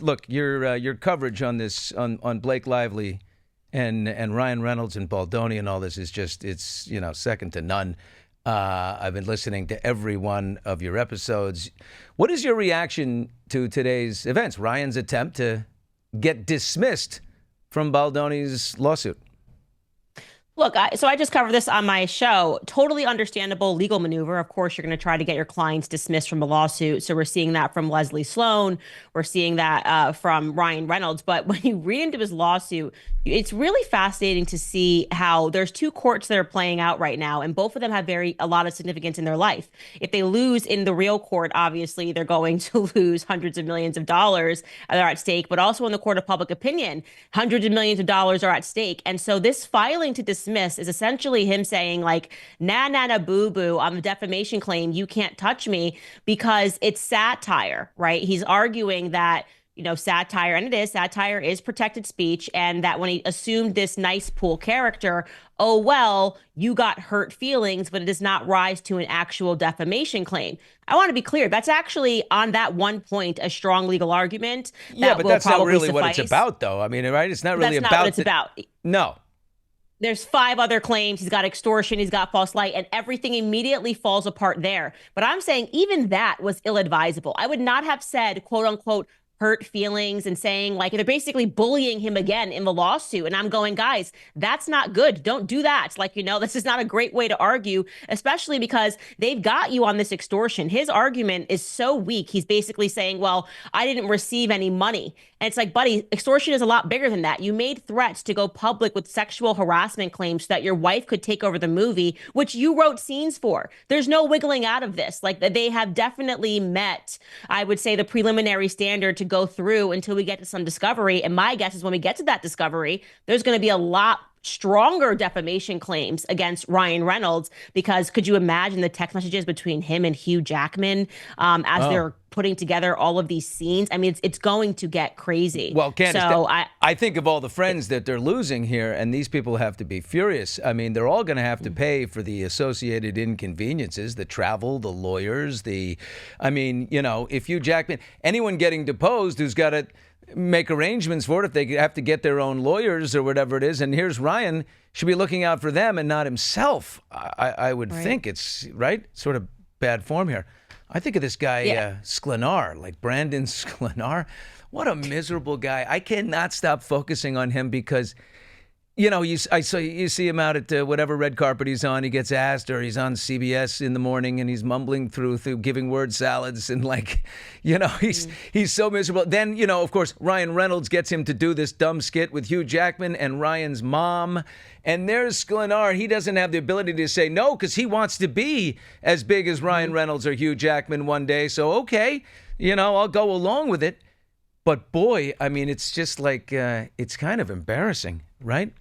look, your coverage on this on Blake Lively and Ryan Reynolds and Baldoni and all this is just it's second to none. I've been listening to every one of your episodes. What is your reaction to today's events? Ryan's attempt to get dismissed from Baldoni's lawsuit. Look, so I just covered this on my show. Totally understandable legal maneuver. Of course, you're going to try to get your clients dismissed from a lawsuit. So we're seeing that from Leslie Sloan. We're seeing that from Ryan Reynolds. But when you read into his lawsuit, it's really fascinating to see how there's two courts that are playing out right now, and both of them have a lot of significance in their life. If they lose in the real court, obviously they're going to lose hundreds of millions of dollars that are at stake. But also in the court of public opinion, hundreds of millions of dollars are at stake. And so this filing to dismiss is essentially him saying like, nah, boo boo on the defamation claim. You can't touch me because it's satire, right? He's arguing that, satire, and it is, satire is protected speech. And that when he assumed this nice pool character, oh, well, you got hurt feelings, but it does not rise to an actual defamation claim. I want to be clear. That's actually on that one point, a strong legal argument. Yeah, but that's not really what it's about, though. I mean, right? It's not really about. That's not what it's about. No. There's 5 other claims. He's got extortion. He's got false light, and everything immediately falls apart there. But I'm saying even that was ill-advisable. I would not have said, quote unquote, hurt feelings and saying like they're basically bullying him again in the lawsuit. And I'm going, guys, that's not good. Don't do that. Like, this is not a great way to argue, especially because they've got you on this extortion. His argument is so weak. He's basically saying, well, I didn't receive any money. And it's like, buddy, extortion is a lot bigger than that. You made threats to go public with sexual harassment claims so that your wife could take over the movie, which you wrote scenes for. There's no wiggling out of this. Like they have definitely met, I would say, the preliminary standard to go through until we get to some discovery. And my guess is when we get to that discovery, there's going to be a lot stronger defamation claims against Ryan Reynolds, because could you imagine the text messages between him and Hugh Jackman as they're putting together all of these scenes? I mean, it's going to get crazy. Well, Candace, so I think of all the friends that they're losing here, and these people have to be furious. I mean, they're all going to have to pay for the associated inconveniences, the travel, the lawyers, if Hugh Jackman, anyone getting deposed who's got to make arrangements for it if they have to get their own lawyers or whatever it is. And here's Ryan should be looking out for them and not himself. I would think it's right. Sort of bad form here. I think of this guy, Sklenar, like Brandon Sklenar. What a miserable guy. I cannot stop focusing on him because, you see him out at whatever red carpet he's on. He gets asked, or he's on CBS in the morning and he's mumbling through giving word salads and he's so miserable. Then, of course, Ryan Reynolds gets him to do this dumb skit with Hugh Jackman and Ryan's mom. And there's Sklenar. He doesn't have the ability to say no because he wants to be as big as Ryan Reynolds or Hugh Jackman one day. So, okay, I'll go along with it. But boy, I mean, it's just like it's kind of embarrassing, right?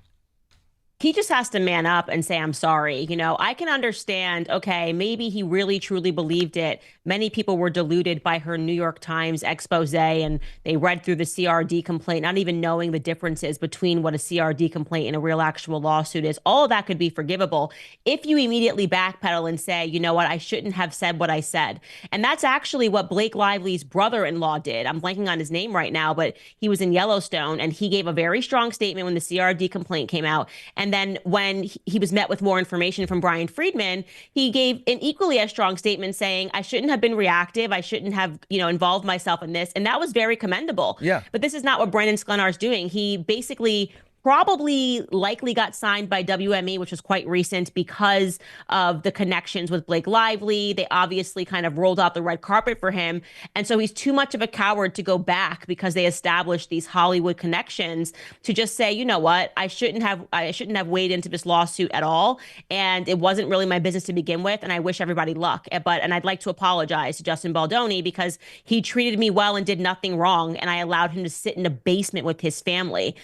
He just has to man up and say, I'm sorry. I can understand, okay, maybe he really truly believed it. Many people were deluded by her New York Times expose, and they read through the CRD complaint, not even knowing the differences between what a CRD complaint and a real actual lawsuit is. All of that could be forgivable if you immediately backpedal and say, you know what, I shouldn't have said what I said. And that's actually what Blake Lively's brother-in-law did. I'm blanking on his name right now, but he was in Yellowstone, and he gave a very strong statement when the CRD complaint came out. And then when he was met with more information from Brian Friedman, he gave an equally as strong statement saying, I shouldn't have been reactive. I shouldn't have, involved myself in this. And that was very commendable. Yeah. But this is not what Brandon Sklenar is doing. He basically probably likely got signed by WME, which was quite recent because of the connections with Blake Lively. They obviously kind of rolled out the red carpet for him. And so he's too much of a coward to go back because they established these Hollywood connections to just say, you know what, I shouldn't have waded into this lawsuit at all. And it wasn't really my business to begin with. And I wish everybody luck. And I'd like to apologize to Justin Baldoni because he treated me well and did nothing wrong. And I allowed him to sit in a basement with his family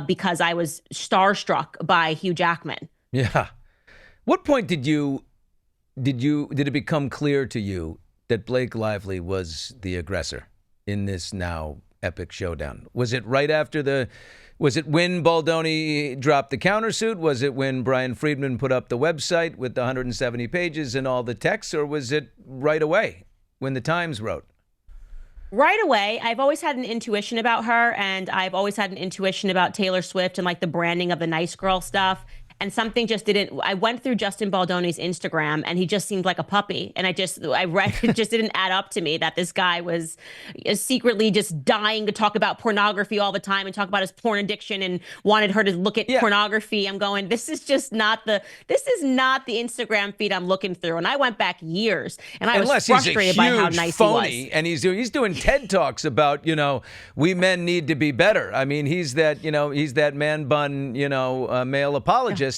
because I was starstruck by Hugh Jackman. Yeah. What point did it become clear to you that Blake Lively was the aggressor in this now epic showdown? Was it right after was it when Baldoni dropped the countersuit? Was it when Brian Friedman put up the website with the 170 pages and all the texts? Or was it right away when the Times wrote? Right away, I've always had an intuition about her, and I've always had an intuition about Taylor Swift and like the branding of the nice girl stuff. And something just didn't. I went through Justin Baldoni's Instagram, and he just seemed like a puppy. And I read it just didn't add up to me that this guy was secretly just dying to talk about pornography all the time and talk about his porn addiction and wanted her to look at Yeah. pornography. I'm going, this is not the Instagram feed I'm looking through. And I went back years, and I was frustrated by how nice phony, he was. and he's doing TED Talks about, we men need to be better. I mean, he's that man bun, male apologist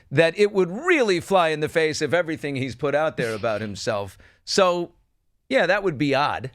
that it would really fly in the face of everything he's put out there about himself. So, yeah, that would be odd.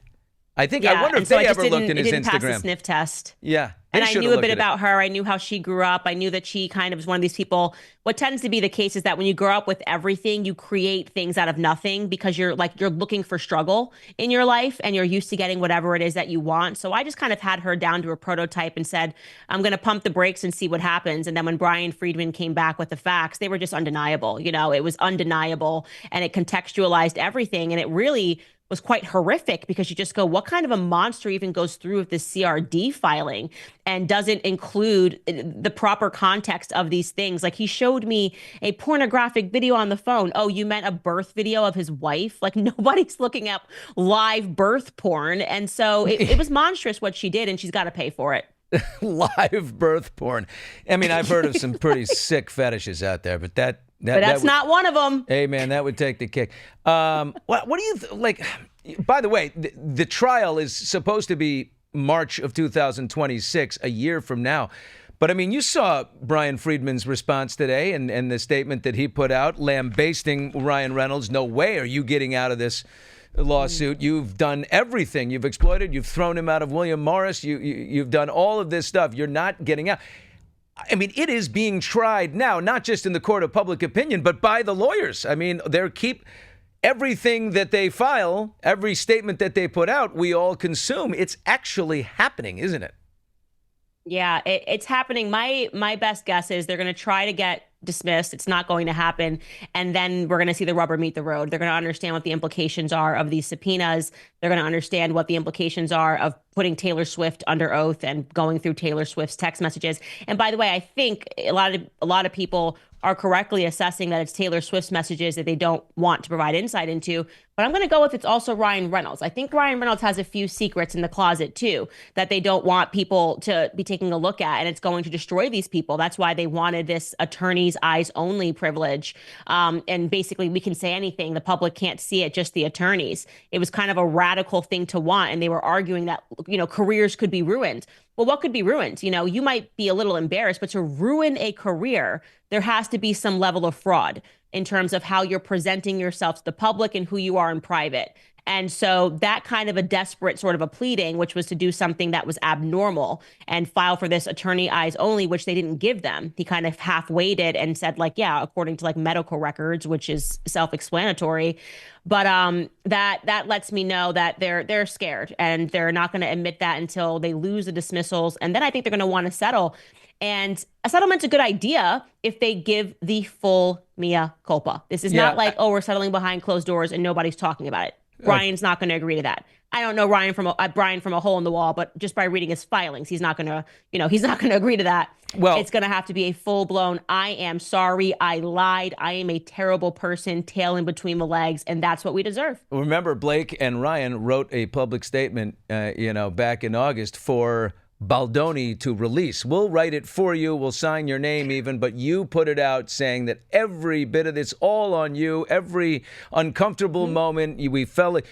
I wonder if they ever looked in his Instagram. Pass the sniff test. Yeah. And I knew a bit about her. I knew how she grew up. I knew that she kind of was one of these people. What tends to be the case is that when you grow up with everything, you create things out of nothing because you're looking for struggle in your life and you're used to getting whatever it is that you want. So I just kind of had her down to a prototype and said, I'm going to pump the brakes and see what happens. And then when Brian Friedman came back with the facts, they were just undeniable. It was undeniable, and it contextualized everything. And it really was quite horrific because you just go, what kind of a monster even goes through with this CRD filing and doesn't include the proper context of these things? Like, he showed me a pornographic video on the phone. Oh, you meant a birth video of his wife? Like, nobody's looking up live birth porn. And so it was monstrous what she did, and she's got to pay for it. Live birth porn. I mean, I've heard of some pretty sick fetishes out there, but that's not one of them. Hey, man, that would take the cake. What do you like? By the way, the trial is supposed to be March of 2026, a year from now. But I mean, you saw Brian Friedman's response today and the statement that he put out, lambasting Ryan Reynolds. No way are you getting out of this lawsuit. You've done everything. You've exploited. You've thrown him out of William Morris. You've done all of this stuff. You're not getting out. I mean, it is being tried now, not just in the court of public opinion, but by the lawyers. I mean, everything that they file, every statement that they put out, we all consume. It's actually happening, isn't it? Yeah, it's happening. My best guess is they're going to try to get dismissed. It's not going to happen. And then we're going to see the rubber meet the road. They're going to understand what the implications are of these subpoenas. They're going to understand what the implications are of putting Taylor Swift under oath and going through Taylor Swift's text messages. And by the way, I think a lot of people are correctly assessing that it's Taylor Swift's messages that they don't want to provide insight into. But I'm going to go with it's also Ryan Reynolds. I think Ryan Reynolds has a few secrets in the closet, too, that they don't want people to be taking a look at. And it's going to destroy these people. That's why they wanted this attorney's eyes only privilege. And basically, we can say anything. The public can't see it, just the attorneys. It was kind of a radical thing to want. And they were arguing that, careers could be ruined. Well, what could be ruined? You might be a little embarrassed, but to ruin a career, there has to be some level of fraud in terms of how you're presenting yourself to the public and who you are in private. And so that kind of a desperate sort of a pleading, which was to do something that was abnormal and file for this attorney eyes only, which they didn't give them. He kind of half-weighted and said, according to medical records, which is self-explanatory. But that lets me know that they're scared and they're not going to admit that until they lose the dismissals. And then I think they're going to want to settle. And a settlement's a good idea if they give the full mea culpa. This is not like, we're settling behind closed doors and nobody's talking about it. Brian's not going to agree to that. I don't know Brian from a hole in the wall, but just by reading his filings, he's not going to agree to that. Well, it's going to have to be a full blown, I am sorry, I lied, I am a terrible person, tail in between the legs, and that's what we deserve. Remember, Blake and Ryan wrote a public statement, back in August for Baldoni to release. We'll write it for you. We'll sign your name even, but you put it out saying that every bit of this, all on you, every uncomfortable moment we felt it.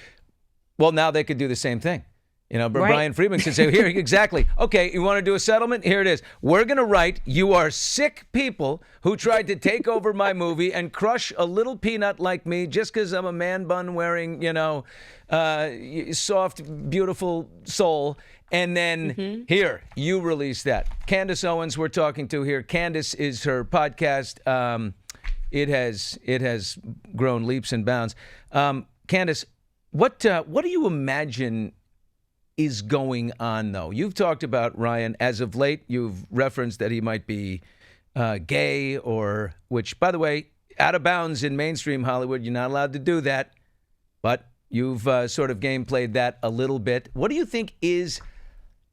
Well, now they could do the same thing. But right. Brian Friedman could say, here, exactly. Okay, you want to do a settlement? Here it is. We're going to write, you are sick people who tried to take over my movie and crush a little peanut like me just because I'm a man bun wearing, soft, beautiful soul. And then here, you release that. Candace Owens, we're talking to here. Candace is her podcast. It has grown leaps and bounds. Candace, what do you imagine is going on, though? You've talked about Ryan as of late. You've referenced that he might be gay, which, by the way, out of bounds in mainstream Hollywood. You're not allowed to do that. But You've sort of gameplayed that a little bit. What do you think is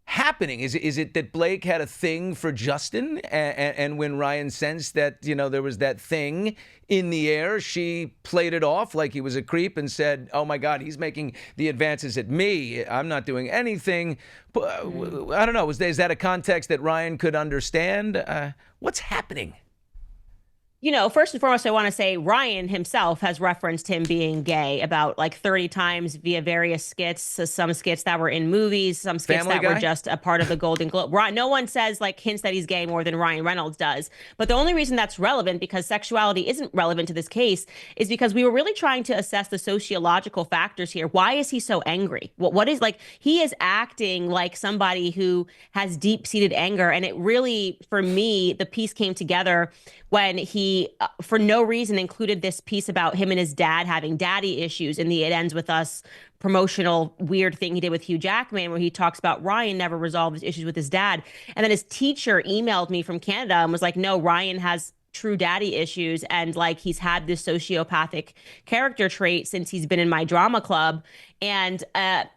happening? Is it that Blake had a thing for Justin, and when Ryan sensed that, there was that thing in the air, she played it off like he was a creep and said, oh my God, he's making the advances at me. I'm not doing anything. I don't know. Is that a context that Ryan could understand? What's happening? First and foremost, I want to say Ryan himself has referenced him being gay about like 30 times via various skits, some skits that were in movies, some skits Family that Guy? were just a part of the Golden Globe. No one says like hints that he's gay more than Ryan Reynolds does. But the only reason that's relevant, because sexuality isn't relevant to this case, is because we were really trying to assess the sociological factors here. Why is he so angry? What is, like, he is acting like somebody who has deep-seated anger. And it really, for me, the piece came together when he, for no reason, included this piece about him and his dad having daddy issues. And It Ends With Us promotional weird thing he did with Hugh Jackman, where he talks about Ryan never resolved his issues with his dad. And then his teacher emailed me from Canada and was like, no, Ryan has true daddy issues. And like, he's had this sociopathic character trait since he's been in my drama club. And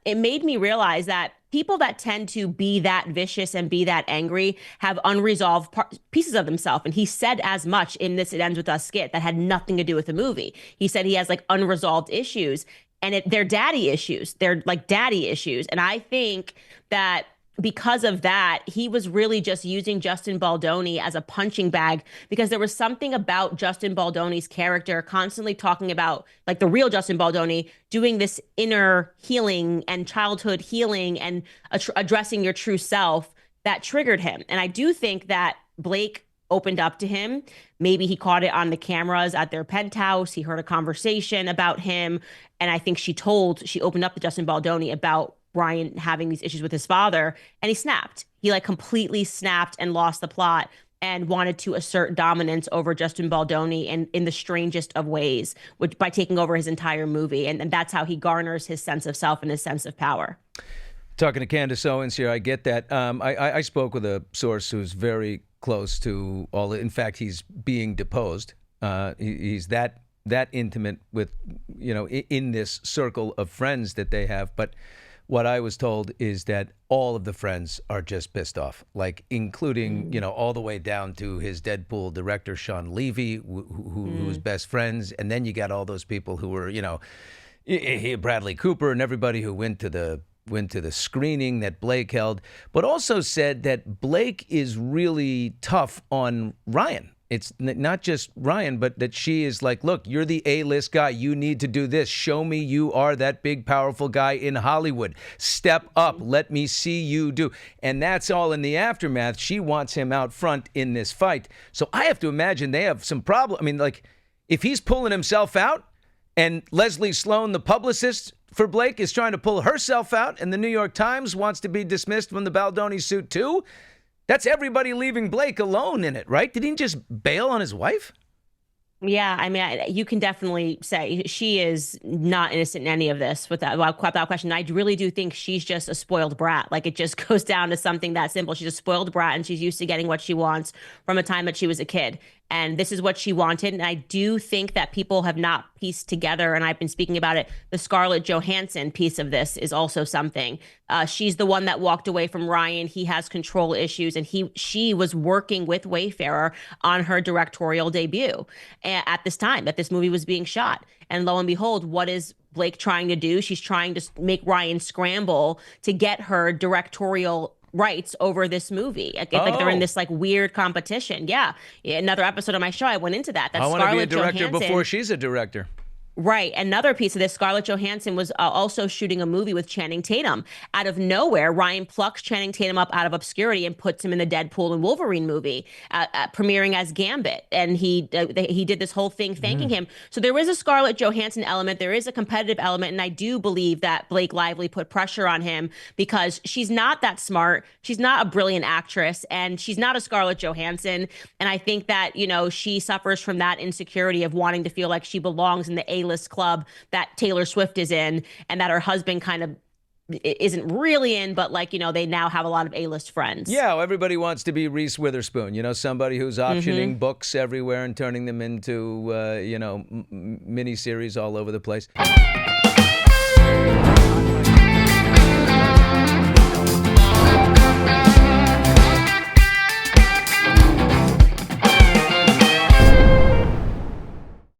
it made me realize that people that tend to be that vicious and be that angry have unresolved pieces of themselves. And he said as much in this It Ends With Us skit that had nothing to do with the movie. He said he has like unresolved issues, and they're daddy issues. They're like daddy issues. And I think that because of that, he was really just using Justin Baldoni as a punching bag, because there was something about Justin Baldoni's character constantly talking about, like, the real Justin Baldoni doing this inner healing and childhood healing and addressing your true self that triggered him. And I do think that Blake opened up to him. Maybe he caught it on the cameras at their penthouse. He heard a conversation about him. And I think she opened up to Justin Baldoni about Ryan having these issues with his father, and he snapped. He like completely snapped and lost the plot and wanted to assert dominance over Justin Baldoni in the strangest of ways, which by taking over his entire movie. And that's how he garners his sense of self and his sense of power. Talking to Candace Owens here, I get that. I spoke with a source who's very close to all. In fact, he's being deposed. He's that intimate with, in this circle of friends that they have. But what I was told is that all of the friends are just pissed off, like including, all the way down to his Deadpool director, Sean Levy, who's best friends. And then you got all those people who were, Bradley Cooper and everybody who went to the screening that Blake held, but also said that Blake is really tough on Ryan. It's not just Ryan, but that she is like, look, you're the A-list guy. You need to do this. Show me you are that big, powerful guy in Hollywood. Step up. Let me see you do. And that's all in the aftermath. She wants him out front in this fight. So I have to imagine they have some problem. I mean, like, if he's pulling himself out and Leslie Sloan, the publicist for Blake, is trying to pull herself out, and the New York Times wants to be dismissed from the Baldoni suit too, that's everybody leaving Blake alone in it, right? Did he just bail on his wife? Yeah, I mean, you can definitely say she is not innocent in any of this without question. I really do think she's just a spoiled brat. Like, it just goes down to something that simple. She's a spoiled brat, and she's used to getting what she wants from a time that she was a kid. And this is what she wanted. And I do think that people have not pieced together, and I've been speaking about it, the Scarlett Johansson piece of this is also something. She's the one that walked away from Ryan. He has control issues, and she was working with Wayfarer on her directorial debut at this time that this movie was being shot. And lo and behold, what is Blake trying to do? She's trying to make Ryan scramble to get her directorial rights over this movie. Like they're in this like weird competition. Yeah. Another episode of my show, I went into that. I want to be a director before she's a director. Right. Another piece of this, Scarlett Johansson was also shooting a movie with Channing Tatum. Out of nowhere, Ryan plucks Channing Tatum up out of obscurity and puts him in the Deadpool and Wolverine movie, premiering as Gambit. And he did this whole thing thanking him. So there is a Scarlett Johansson element. There is a competitive element. And I do believe that Blake Lively put pressure on him because she's not that smart. She's not a brilliant actress, and she's not a Scarlett Johansson. And I think that, she suffers from that insecurity of wanting to feel like she belongs in the A-list club that Taylor Swift is in, and that her husband kind of isn't really in, but they now have a lot of A-list friends. Yeah, everybody wants to be Reese Witherspoon, somebody who's optioning books everywhere and turning them into, miniseries all over the place.